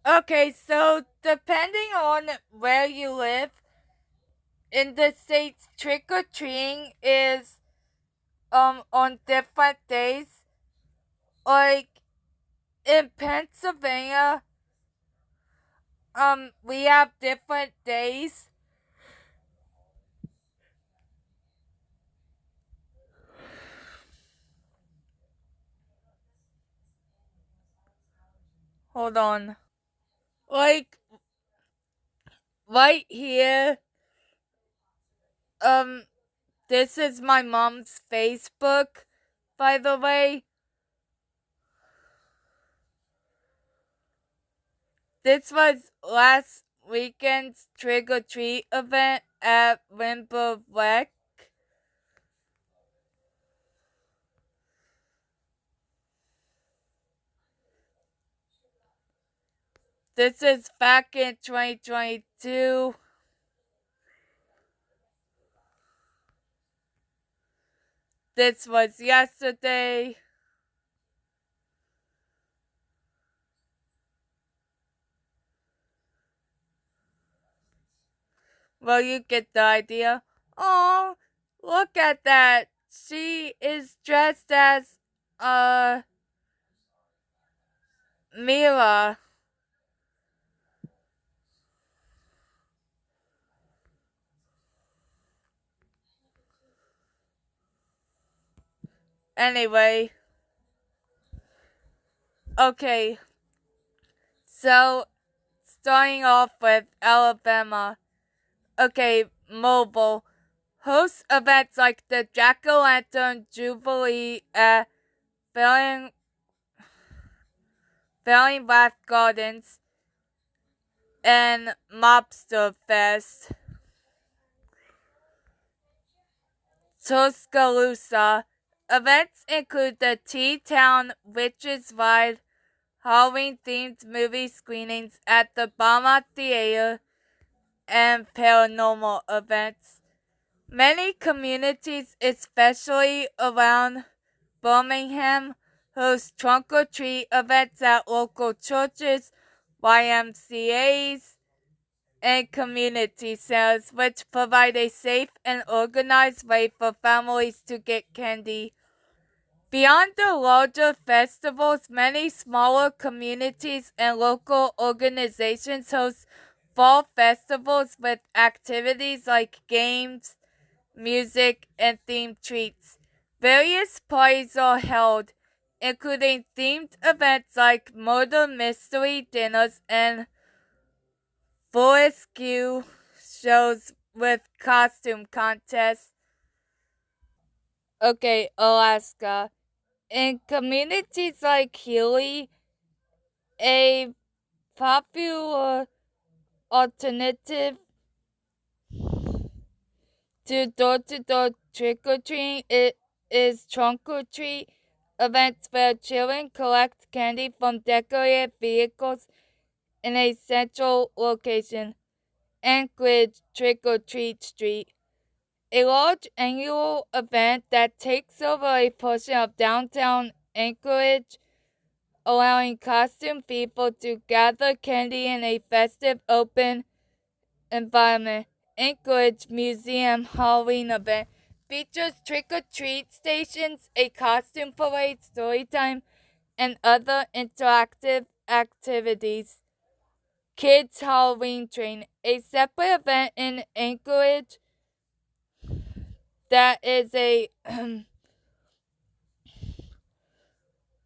Okay, so depending on where you live in the states, trick or treating is on different days. Like in Pennsylvania, we have different days. Hold on. Like right here, um, this is my mom's Facebook, by the way. This was last weekend's trick or treat event at Rainbow Rec. This is back in 2022. This was yesterday. Well, you get the idea. Oh, look at that. She is dressed as, uh, Mila. Anyway, okay. So, starting off with Alabama. Okay, mobile. Hosts events like the Jack-O-Lantern Jubilee at Failing Bath Gardens and Mobster Fest. Tuscaloosa. Events include the T-Town Witches Ride, Halloween-themed movie screenings at the Bama Theater, and paranormal events. Many communities, especially around Birmingham, host trunk-or-treat events at local churches, YMCAs, and community centers, which provide a safe and organized way for families to get candy. Beyond the larger festivals, many smaller communities and local organizations host fall festivals with activities like games, music, and themed treats. Various parties are held, including themed events like murder mystery dinners and burlesque shows with costume contests. Okay, Alaska. In communities like Healy, a popular alternative to door-to-door trick-or-treating is trunk-or-treat events where children collect candy from decorated vehicles in a central location, Anchorage Trick-or-Treat Street. A large annual event that takes over a portion of downtown Anchorage, allowing costumed people to gather candy in a festive open environment. Anchorage Museum Halloween event features trick-or-treat stations, a costume parade, story time, and other interactive activities. Kids Halloween Train, a separate event in Anchorage that is a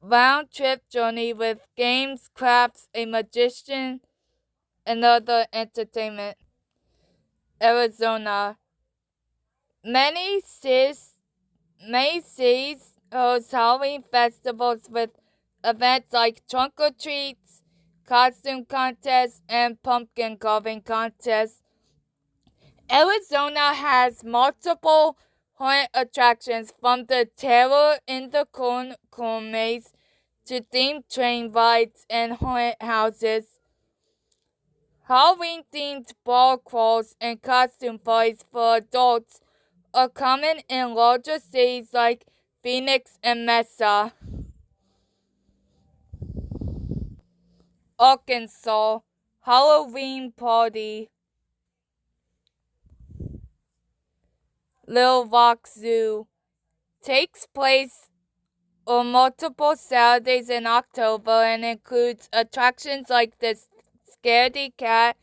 round trip journey with games, crafts, a magician, and other entertainment. Arizona. Many cities host Halloween festivals with events like trunk or treats, costume contests, and pumpkin carving contests. Arizona has multiple haunted attractions from the Terror in the Corn Maze to themed train rides and haunted houses. Halloween-themed ball crawls and costume parties for adults are common in larger cities like Phoenix and Mesa. Arkansas Halloween Party. Little Rock Zoo takes place on multiple Saturdays in October and includes attractions like the Scaredy Cat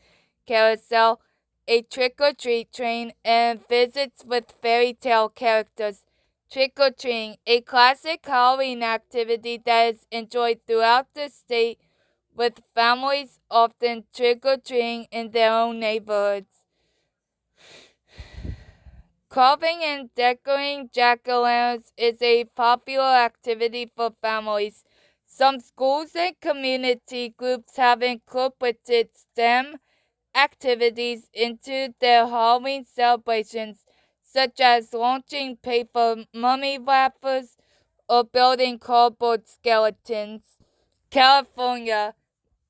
Carousel, a trick-or-treat train, and visits with fairy tale characters. Trick-or-treating, a classic Halloween activity that is enjoyed throughout the state, with families often trick-or-treating in their own neighborhoods. Carving and decorating jack-o'-lanterns is a popular activity for families. Some schools and community groups have incorporated STEM activities into their Halloween celebrations, such as launching paper mummy wrappers or building cardboard skeletons. California.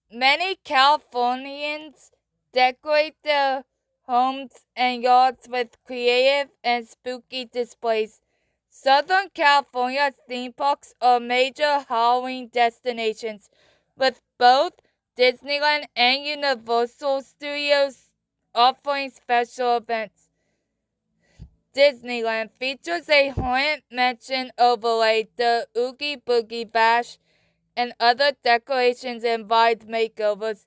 Many Californians decorate their homes and yards with creative and spooky displays. Southern California's theme parks are major Halloween destinations, with both Disneyland and Universal Studios offering special events. Disneyland features a Haunted Mansion overlay, the Oogie Boogie Bash, and other decorations and vibe makeovers.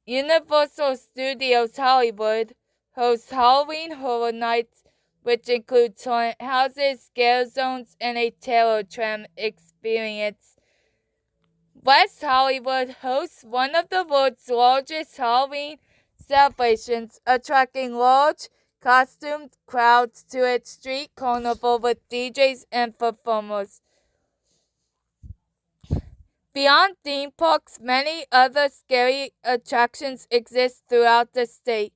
Universal Studios Hollywood hosts Halloween Horror Nights, which includes haunted houses, scare zones, and a terror tram experience. West Hollywood hosts one of the world's largest Halloween celebrations, attracting large costumed crowds to its street carnival with DJs and performers. Beyond theme parks, many other scary attractions exist throughout the state.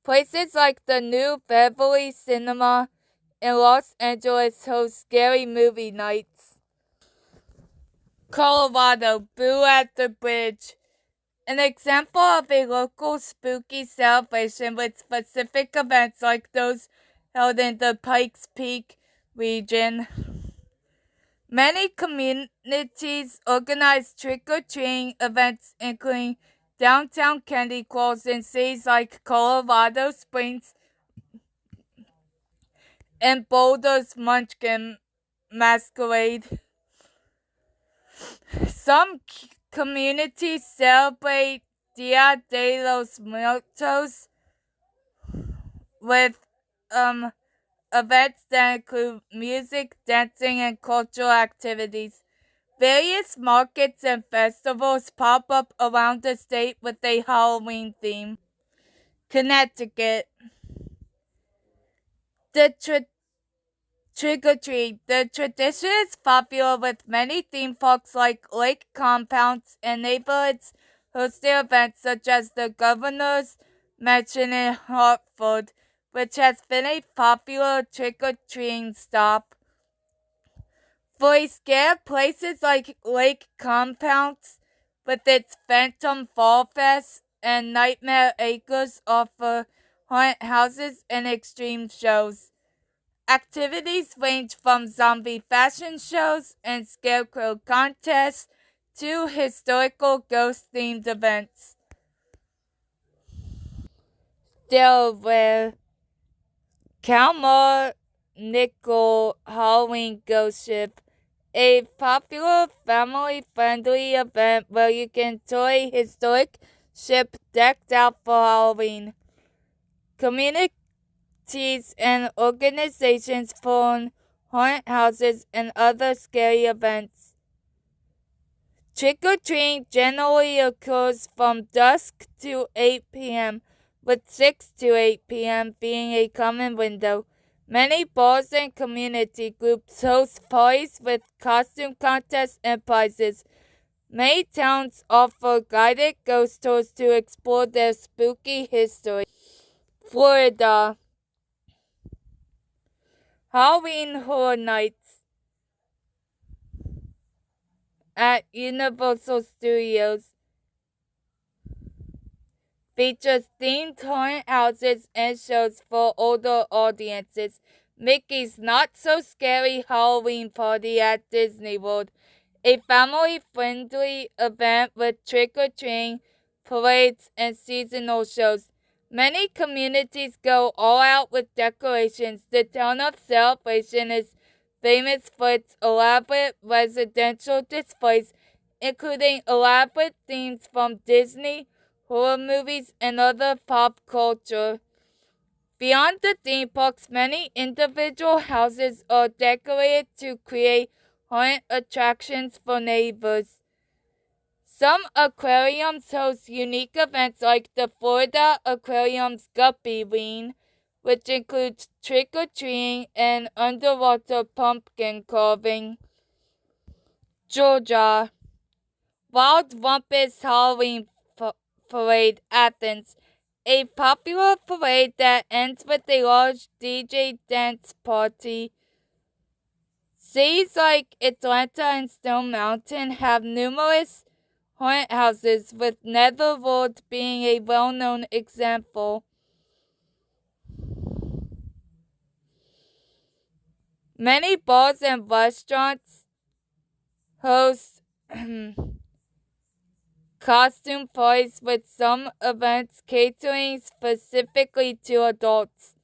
Places like the new Beverly Cinema in Los Angeles host scary movie nights. Colorado, Boo at the Bridge. An example of a local spooky celebration with specific events like those held in the Pikes Peak region. Many communities organize trick-or-treating events, including downtown candy crawls in cities like Colorado Springs and Boulder's Munchkin Masquerade. Some communities celebrate Dia de los Muertos with events that include music, dancing, and cultural activities. Various markets and festivals pop up around the state with a Halloween theme. Connecticut. The trick-or-treat. The tradition is popular with many theme parks like lake compounds and neighborhoods hosting events such as the Governor's Mansion in Hartford, which has been a popular trick-or-treating stop. For a scare, places like lake compounds with its Phantom Fall Fest and Nightmare Acres offer haunted houses and extreme shows. Activities range from zombie fashion shows and scarecrow contests to historical ghost-themed events. Delaware. Calmar Nickel Halloween Ghost Ship, a popular family-friendly event where you can tour a historic ship decked out for Halloween. Communities and organizations form haunted houses and other scary events. Trick-or-treating generally occurs from dusk to 8 p.m., with 6 to 8 p.m. being a common window. Many bars and community groups host parties with costume contests and prizes. Many towns offer guided ghost tours to explore their spooky history. Florida. Halloween Horror Nights at Universal Studios features themed haunted houses and shows for older audiences. Mickey's Not So Scary Halloween Party at Disney World a family-friendly event with trick-or-treating, parades, and seasonal shows. Many communities go all out with decorations. The town of Celebration is famous for its elaborate residential displays, including elaborate themes from Disney, horror movies, and other pop culture. Beyond the theme parks, many individual houses are decorated to create haunted attractions for neighbors. Some aquariums host unique events like the Florida Aquarium's Guppy Lean, which includes trick-or-treating and underwater pumpkin carving. Georgia. Wild Rumpus Halloween Parade, Athens. A popular parade that ends with a large DJ dance party. Cities like Atlanta and Stone Mountain have numerous haunted houses, with Netherworld being a well-known example. Many bars and restaurants host costume parties, with some events catering specifically to adults.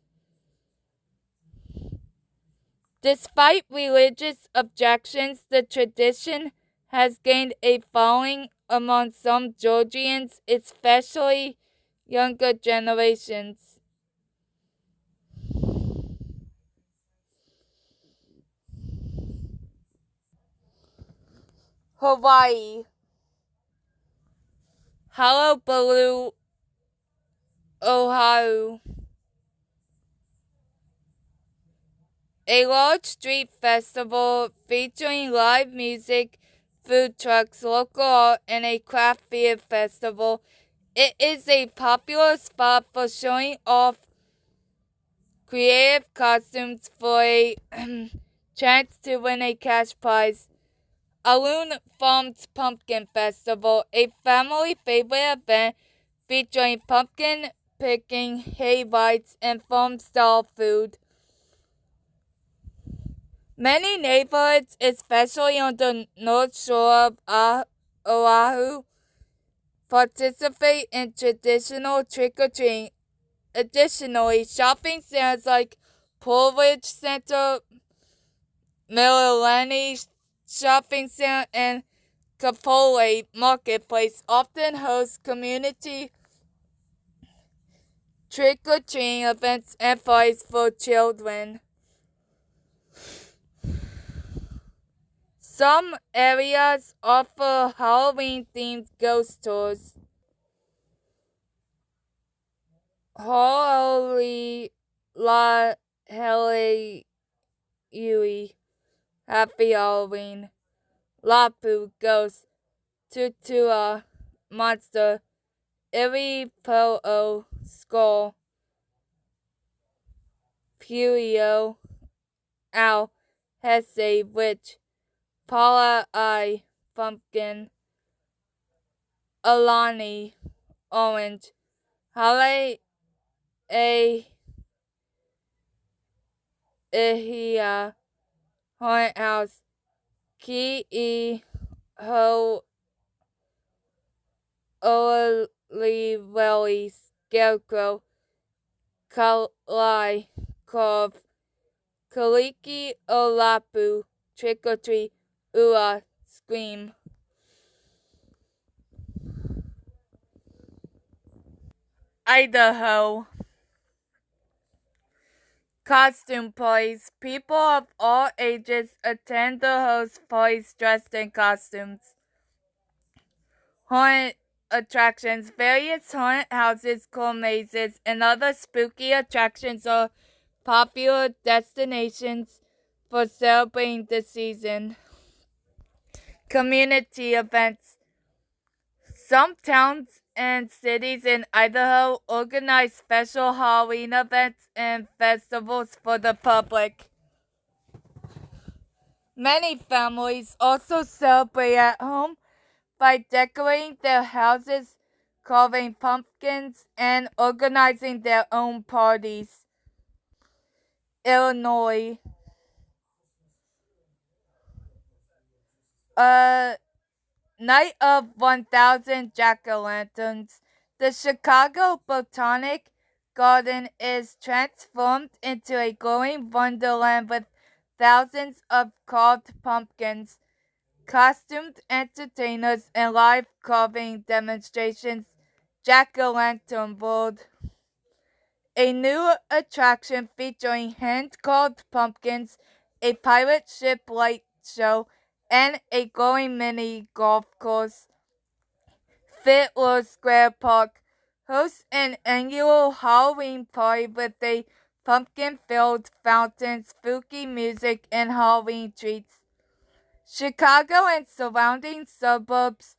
Despite religious objections, the tradition has gained a following among some Georgians, especially younger generations. Hawaii. Hullabaloo, Oahu. A large street festival featuring live music, food trucks, local art, and a craft beer festival. It is a popular spot for showing off creative costumes for a chance to win a cash prize. Alun Farms Pumpkin Festival, a family favorite event featuring pumpkin picking, hay rides, and farm-style food. Many neighborhoods, especially on the north shore of Oahu, participate in traditional trick-or-treating. Additionally, shopping centers like Pullridge Center, Mililani Shopping Center, and Kapolei Marketplace often host community trick-or-treating events and parties for children. Some areas offer Halloween-themed ghost tours. Ha'oli La Hele Yui. Happy Halloween. Lapu Ghost. Tutua Monster. Iri Po'o Skull. Puyo Owl. Hesse Witch. Paula I Pumpkin. Alani Orange. Hale A Ihia Haunted House. Ki I Ho Oliweli Scarecrow. Kalai Cove. Kaliki Olapu Trick or Treat. Ua Scream. Idaho. Costume parties. People of all ages attend the host parties dressed in costumes. Haunted attractions. Various haunted houses, cool mazes, and other spooky attractions are popular destinations for celebrating the season. Community events. Some towns and cities in Idaho organize special Halloween events and festivals for the public. Many families also celebrate at home by decorating their houses, carving pumpkins, and organizing their own parties. Illinois. A Night of 1,000 Jack-o'-lanterns. The Chicago Botanic Garden is transformed into a glowing wonderland with thousands of carved pumpkins, costumed entertainers, and live carving demonstrations. Jack-o'-lantern World. A new attraction featuring hand-carved pumpkins, a pirate ship light show, and a glowing mini golf course. Fiddler Square Park hosts an annual Halloween party with a pumpkin-filled fountain, spooky music, and Halloween treats. Chicago and surrounding suburbs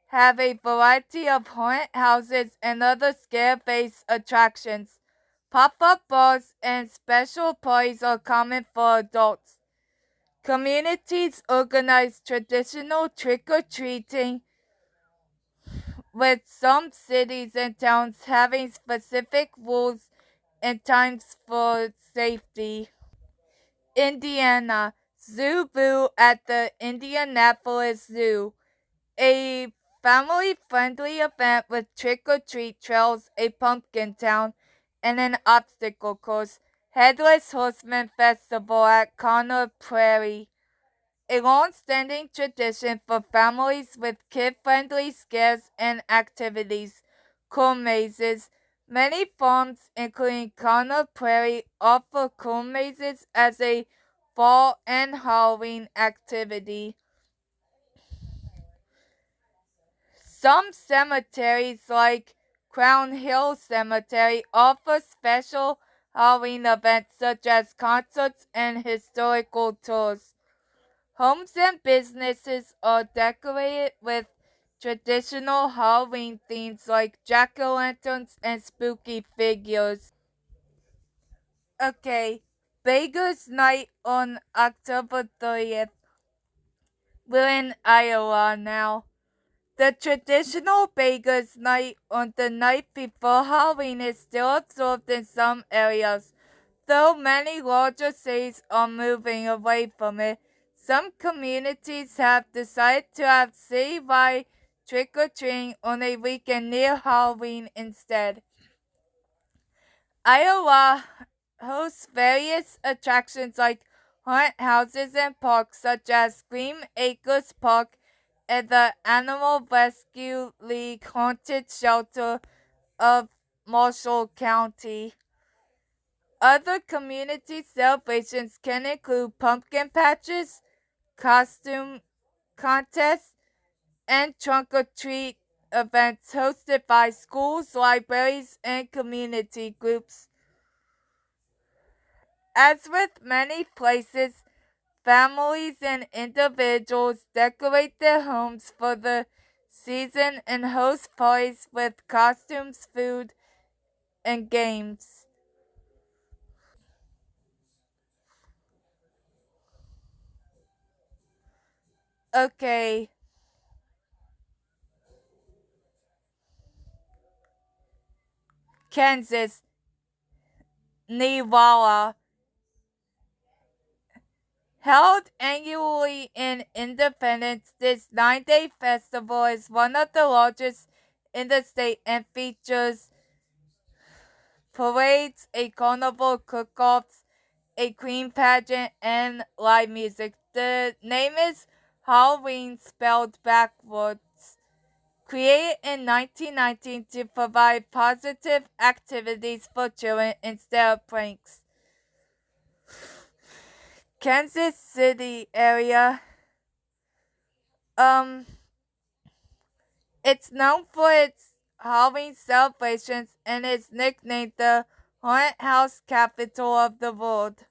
have a variety of haunted houses and other scare-based attractions. Pop-up bars and special parties are common for adults. Communities organize traditional trick-or-treating, with some cities and towns having specific rules and times for safety. Indiana Zoo Boo at the Indianapolis Zoo, a family-friendly event with trick-or-treat trails, a pumpkin town, and an obstacle course. Headless Horseman Festival at Conner Prairie, a long-standing tradition for families with kid-friendly scares and activities. Corn mazes. Many farms, including Conner Prairie, offer corn mazes as a fall and Halloween activity. Some cemeteries, like Crown Hill Cemetery, offer special Halloween events such as concerts and historical tours. Homes and businesses are decorated with traditional Halloween themes like jack-o'-lanterns and spooky figures. Okay, Beggars Night on October 30th. We're in Iowa now. The traditional Beggars Night on the night before Halloween is still observed in some areas, though many larger cities are moving away from it. Some communities have decided to have citywide trick-or-treating on a weekend near Halloween instead. Iowa hosts various attractions like haunted houses and parks such as Scream Acres Park and the Animal Rescue League Haunted Shelter of Marshall County. Other community celebrations can include pumpkin patches, costume contests, and trunk-or-treat events hosted by schools, libraries, and community groups. As with many places, families and individuals decorate their homes for the season and host parties with costumes, food, and games. Okay, Kansas, Niwala. Held annually in Independence, this 9-day festival is one of the largest in the state and features parades, a carnival, cook-offs, a queen pageant, and live music. The name is Halloween spelled backwards. Created in 1919 to provide positive activities for children instead of pranks. Kansas City area. Um, it's known for its Halloween celebrations and is nicknamed the Haunted House Capital of the World.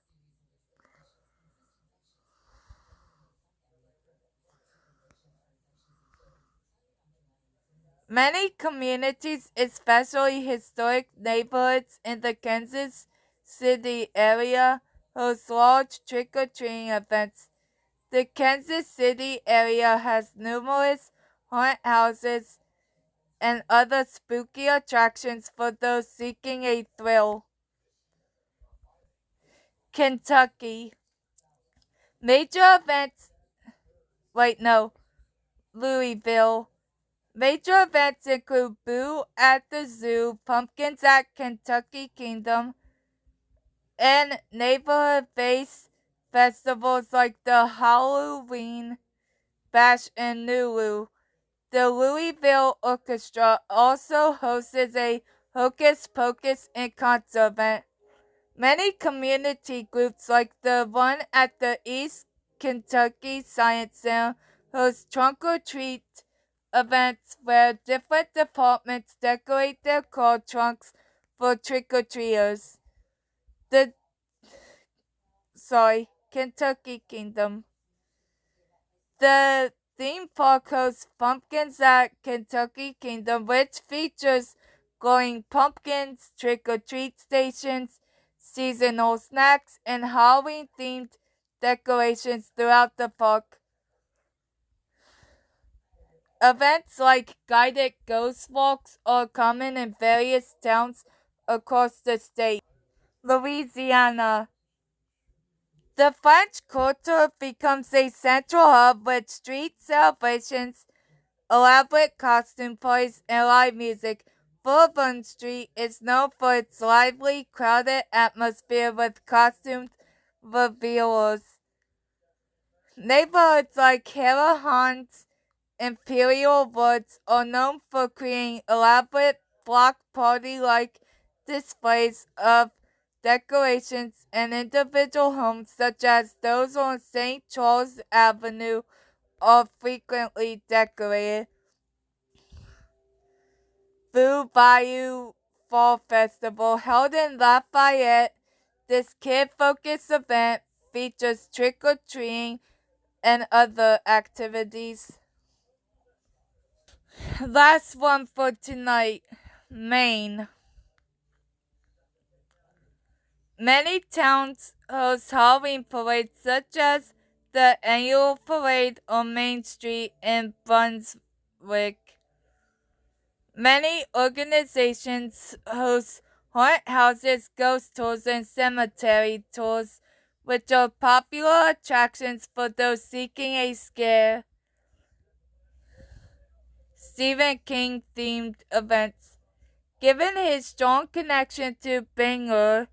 Many communities, especially historic neighborhoods in the Kansas City area, host large trick-or-treating events. The Kansas City area has numerous haunted houses and other spooky attractions for those seeking a thrill. Kentucky. Major events wait, no, Louisville. Major events include Boo at the Zoo, Pumpkins at Kentucky Kingdom, and neighborhood-based festivals like the Halloween Bash in Nulu. The Louisville Orchestra also hosts a Hocus Pocus and concert event. Many community groups like the one at the East Kentucky Science Center host trunk or treat events where different departments decorate their car trunks for trick-or-treaters. The Kentucky Kingdom. The theme park hosts Pumpkins at Kentucky Kingdom, which features glowing pumpkins, trick-or-treat stations, seasonal snacks, and Halloween-themed decorations throughout the park. Events like guided ghost walks are common in various towns across the state. Louisiana. The French Quarter becomes a central hub with street celebrations, elaborate costume parties, and live music. Bourbon Street is known for its lively, crowded atmosphere with costumed revealers. Neighborhoods like Harahans, Imperial Woods are known for creating elaborate block party-like displays of decorations, and individual homes such as those on St. Charles Avenue are frequently decorated. Blue Bayou Fall Festival, held in Lafayette, this kid-focused event features trick-or-treating and other activities. Last one for tonight, Maine. Many towns host Halloween parades such as the annual parade on Main Street in Brunswick. Many organizations host haunted houses, ghost tours, and cemetery tours, which are popular attractions for those seeking a scare. Stephen King themed events. Given his strong connection to Bangor,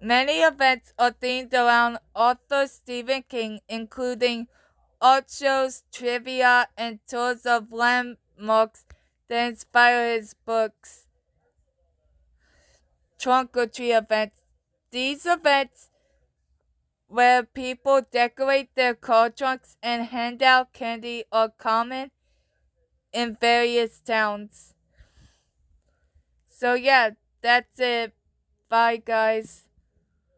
many events are themed around author Stephen King, including art shows, trivia, and tours of landmarks that inspire his books. Trunk or treat events. These events, where people decorate their car trunks and hand out candy, are common in various towns. So yeah, that's it. Bye guys.